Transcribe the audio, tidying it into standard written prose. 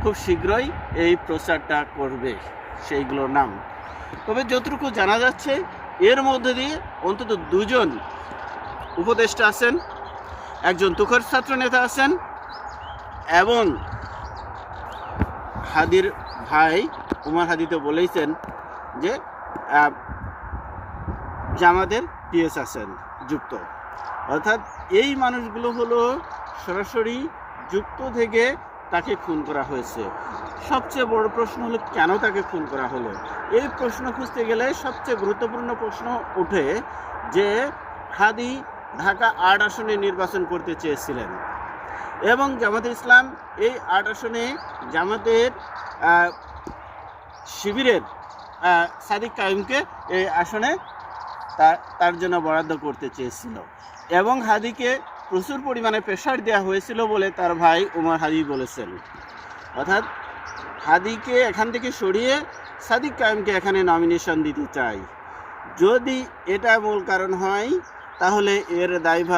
খুব শীঘ্রই এই প্রচারটা করবে সেইগুলোর নাম। তবে যতটুকু জানা যাচ্ছে এর মধ্যে দিয়ে অন্তত দুজন উপদেষ্টা আছেন, একজন তুখোর ছাত্র নেতা আছেন এবং হাদির ভাই উমর হাদি তো বলেইছেন যে জামাতের পিএস আছেন যুক্ত। অর্থাৎ এই মানুষগুলো হলো সরাসরি যুক্ত থেকে তাকে খুন করা হয়েছে। সবচেয়ে বড় প্রশ্ন হলো কেন তাকে খুন করা হলো। এই প্রশ্ন খুঁজতে গেলে সবচেয়ে গুরুত্বপূর্ণ প্রশ্ন ওঠে যে হাদি ঢাকা ৮ আসনে নির্বাচন করতে চেয়েছিলেন এবং জামাতে ইসলাম এই ৮ আসনে জামাতের শিবিরের সাদিক কাইমকে এই আসনে তার জন্য বরাদ্দ করতে চেয়েছিল এবং হাদিকে প্রচুর পরিমাণে প্রেশার দেওয়া হয়েছিল বলে তার ভাই উমর হাদি বলেছেন। অর্থাৎ হাদিকে এখান থেকে সরিয়ে সাদিক কাইমকে এখানে নমিনেশন দিতে চাই। যদি এটা মূল কারণ হয় তাহলে এর দায়ভার